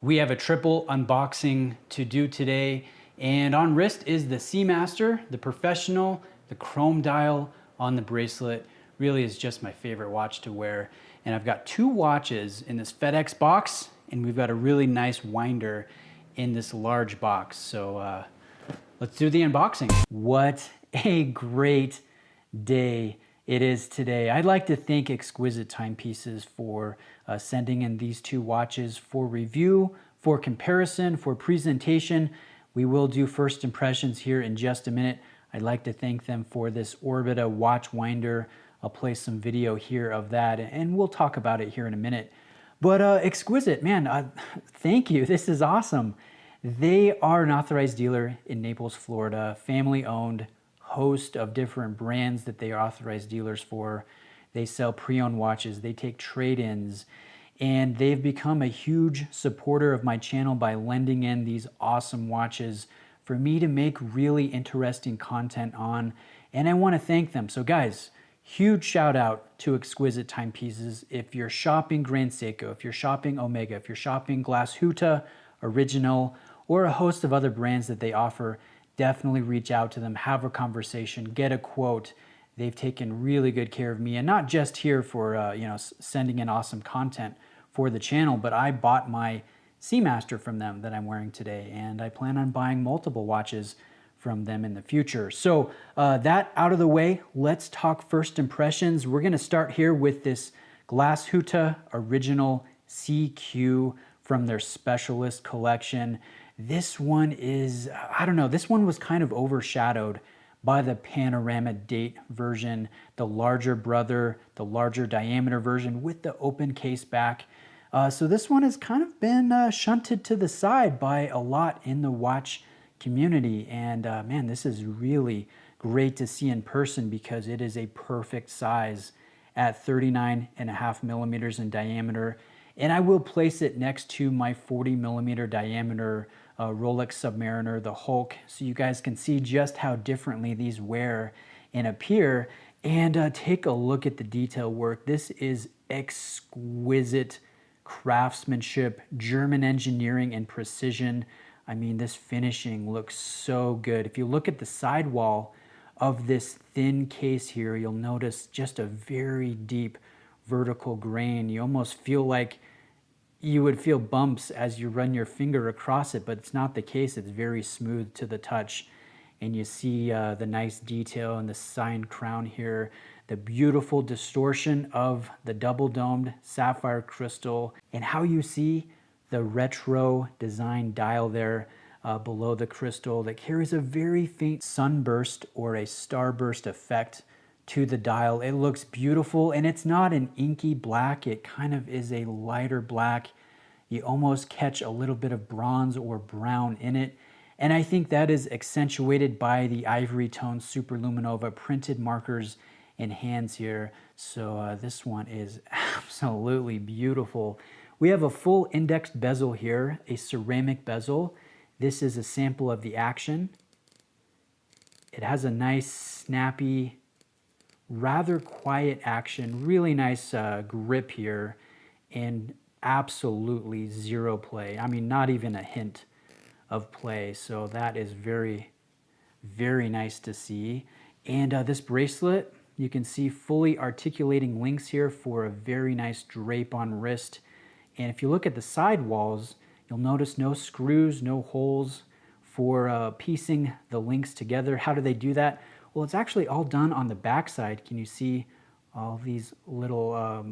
We have a triple unboxing to do today, and on wrist is the Seamaster, the Professional, the chrome dial on the bracelet. Really is just my favorite watch to wear. And I've got two watches in this FedEx box, and we've got a really nice winder in this large box. So let's do the unboxing. What a great day it is today. I'd like to thank Exquisite Timepieces for sending in these two watches for review, for comparison, for presentation. We will do first impressions here in just a minute. I'd like to thank them for this Orbita watch winder. I'll play some video here of that, and we'll talk about it here in a minute. But Exquisite, man, thank you. This is awesome. They are an authorized dealer in Naples, Florida, family owned, host of different brands that they are authorized dealers for. They sell pre-owned watches, they take trade-ins, and they've become a huge supporter of my channel by lending in these awesome watches for me to make really interesting content on, and I want to thank them. So guys, huge shout out to Exquisite Timepieces. If you're shopping Grand Seiko, if you're shopping Omega, if you're shopping Glashütte, Original, or a host of other brands that they offer, definitely reach out to them, have a conversation, get a quote. They've taken really good care of me, and not just here for sending in awesome content for the channel, but I bought my Seamaster from them that I'm wearing today, and I plan on buying multiple watches from them in the future. So that out of the way, let's talk first impressions. We're gonna start here with this Glashütte Original SeaQ from their Specialist collection. This one is, I don't know, this one was kind of overshadowed by the panorama date version, the larger brother, the larger diameter version with the open case back. So this one has kind of been shunted to the side by a lot in the watch community. And man, this is really great to see in person because it is a perfect size at 39.5 millimeters in diameter. And I will place it next to my 40 millimeter diameter Rolex Submariner, the Hulk, so you guys can see just how differently these wear and appear. And take a look at the detail work. This is exquisite craftsmanship, German engineering and precision. I mean, this finishing looks so good. If you look at the sidewall of this thin case here, you'll notice just a very deep vertical grain. You almost feel like you would feel bumps as you run your finger across it, but it's not the case. It's very smooth to the touch. And you see the nice detail in the signed crown here, the beautiful distortion of the double-domed sapphire crystal, and how you see the retro design dial there below the crystal that carries a very faint sunburst or a starburst effect to the dial. It looks beautiful, and it's not an inky black. It kind of is a lighter black. You almost catch a little bit of bronze or brown in it. And I think that is accentuated by the ivory tone Superluminova printed markers and hands here. So this one is absolutely beautiful. We have a full indexed bezel here, a ceramic bezel. This is a sample of the action. It has a nice snappy, rather quiet action, really nice grip here, and absolutely zero play. I mean, not even a hint of play. So that is very, very nice to see. And this bracelet, you can see fully articulating links here for a very nice drape on wrist. And if you look at the side walls, you'll notice no screws, no holes for piecing the links together. How do they do that? Well, it's actually all done on the back side. Can you see all these little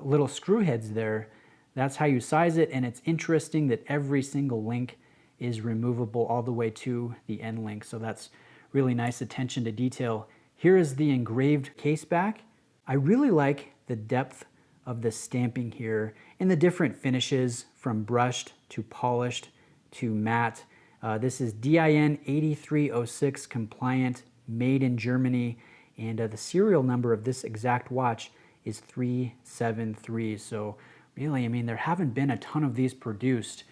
little screw heads there? That's how you size it, and it's interesting that every single link is removable all the way to the end link. So that's really nice attention to detail. Here is the engraved case back. I really like the depth of the stamping here and the different finishes from brushed to polished to matte. This is DIN 8306 compliant, made in Germany, and the serial number of this exact watch is 373. So really, I mean, there haven't been a ton of these produced,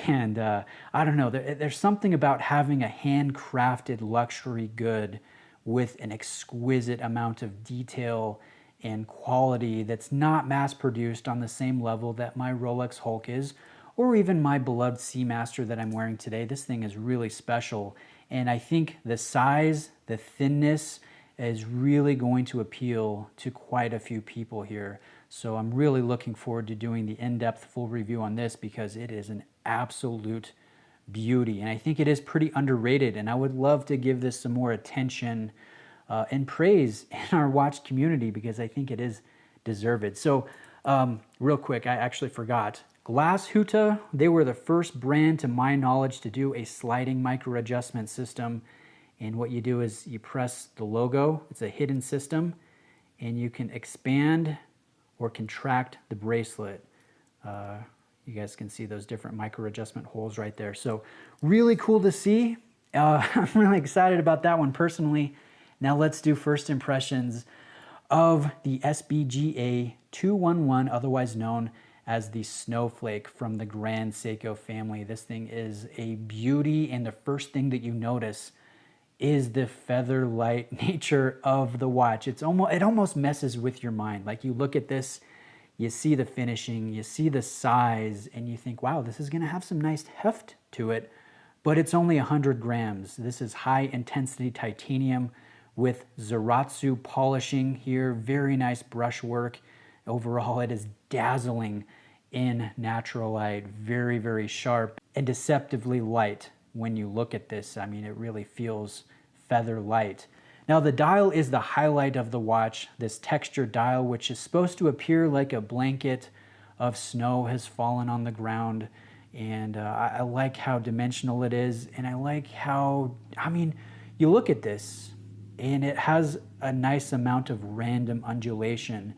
and I don't know, there's something about having a handcrafted luxury good with an exquisite amount of detail and quality that's not mass produced on the same level that my Rolex Hulk is, or even my beloved Seamaster that I'm wearing today. This thing is really special, and I think the size, the thinness is really going to appeal to quite a few people here. So I'm really looking forward to doing the in-depth full review on this because it is an absolute beauty, and I think it is pretty underrated, and I would love to give this some more attention and praise in our watch community because I think it is deserved. So real quick, I actually forgot. Glashütte, they were the first brand to my knowledge to do a sliding micro adjustment system. And what you do is you press the logo, it's a hidden system, and you can expand or contract the bracelet. You guys can see those different micro adjustment holes right there. So really cool to see. I'm really excited about that one personally. Now let's do first impressions of the SBGA 211, otherwise known as the Snowflake from the Grand Seiko family. This thing is a beauty, and the first thing that you notice is the feather light nature of the watch. It almost messes with your mind. Like you look at this, you see the finishing, you see the size, and you think, wow, this is gonna have some nice heft to it, but it's only 100 grams. This is high intensity titanium with Zaratsu polishing here, very nice brushwork. Overall, it is dazzling in natural light, very, very sharp and deceptively light when you look at this. I mean, it really feels feather light. Now, the dial is the highlight of the watch, this textured dial, which is supposed to appear like a blanket of snow has fallen on the ground. And I like how dimensional it is. And I like how, I mean, you look at this and it has a nice amount of random undulation.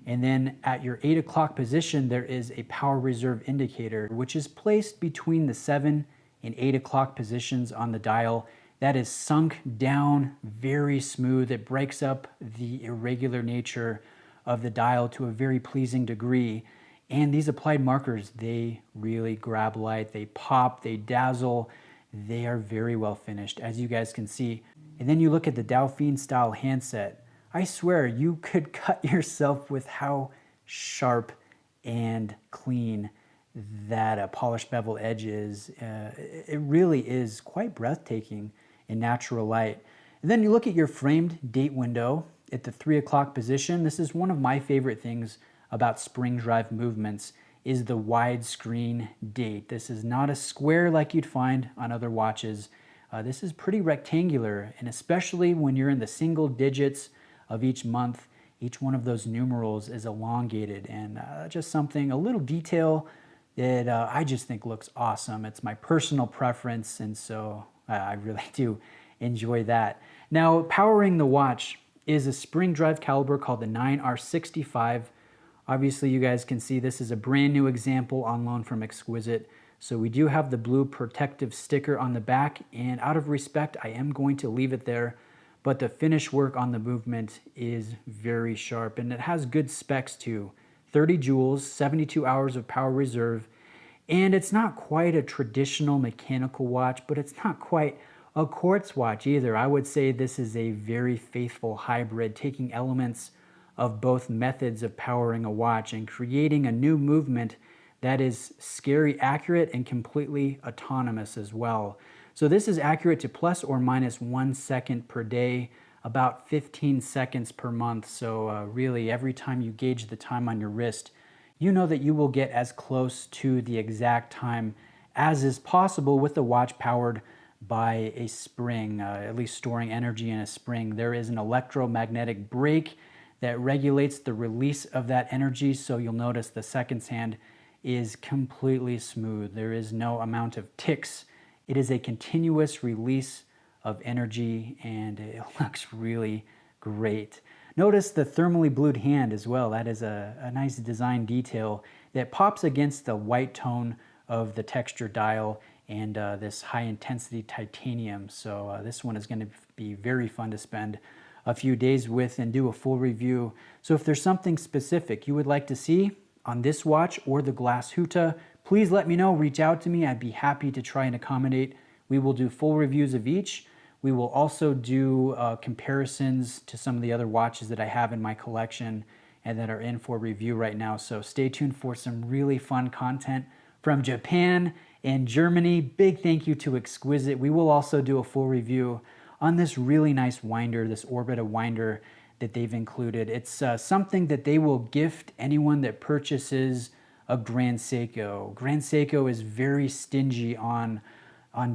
And then at your 8 o'clock position, there is a power reserve indicator, which is placed between the 7 and 8 o'clock positions on the dial. That is sunk down very smooth. It breaks up the irregular nature of the dial to a very pleasing degree. And these applied markers, they really grab light, they pop, they dazzle. They are very well finished, as you guys can see. And then you look at the Dauphine style handset. I swear you could cut yourself with how sharp and clean that polished bevel edge is. It really is quite breathtaking in natural light. And then you look at your framed date window at the 3 o'clock position. This is one of my favorite things about spring drive movements is the widescreen date. This is not a square like you'd find on other watches. This is pretty rectangular, and especially when you're in the single digits of each month, each one of those numerals is elongated, and just something, a little detail that I just think looks awesome. It's my personal preference, and so I really do enjoy that. Now, powering the watch is a spring drive caliber called the 9R65. Obviously, you guys can see this is a brand new example on loan from Exquisite. So we do have the blue protective sticker on the back, and out of respect, I am going to leave it there. But the finish work on the movement is very sharp, and it has good specs too. 30 joules, 72 hours of power reserve, and it's not quite a traditional mechanical watch, but it's not quite a quartz watch either. I would say this is a very faithful hybrid, taking elements of both methods of powering a watch and creating a new movement that is scary accurate and completely autonomous as well. So this is accurate to plus or minus 1 second per day, about 15 seconds per month. So really every time you gauge the time on your wrist, you know that you will get as close to the exact time as is possible with the watch powered by a spring, at least storing energy in a spring. There is an electromagnetic brake that regulates the release of that energy. So you'll notice the seconds hand is completely smooth. There is no amount of ticks. It is a continuous release of energy, and it looks really great. Notice the thermally blued hand as well. That is a nice design detail that pops against the white tone of the texture dial and this high intensity titanium. So this one is going to be very fun to spend a few days with and do a full review. So if there's something specific you would like to see on this watch or the Glashütte, please let me know, reach out to me. I'd be happy to try and accommodate. We will do full reviews of each. We will also do comparisons to some of the other watches that I have in my collection and that are in for review right now. So stay tuned for some really fun content from Japan and Germany. Big thank you to Exquisite. We will also do a full review on this really nice winder, this Orbita winder that they've included. It's something that they will gift anyone that purchases a Grand Seiko. Grand Seiko is very stingy on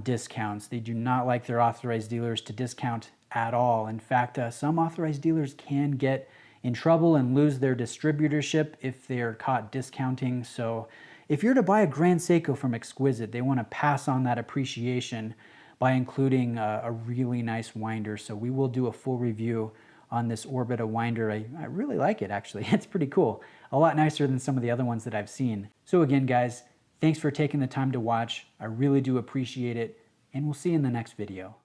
discounts. They do not like their authorized dealers to discount at all. In fact, some authorized dealers can get in trouble and lose their distributorship if they're caught discounting. So if you're to buy a Grand Seiko from Exquisite, they want to pass on that appreciation by including a really nice winder. So we will do a full review on this Orbita winder. I really like it, actually. It's pretty cool. A lot nicer than some of the other ones that I've seen. So again, guys, thanks for taking the time to watch. I really do appreciate it, and we'll see you in the next video.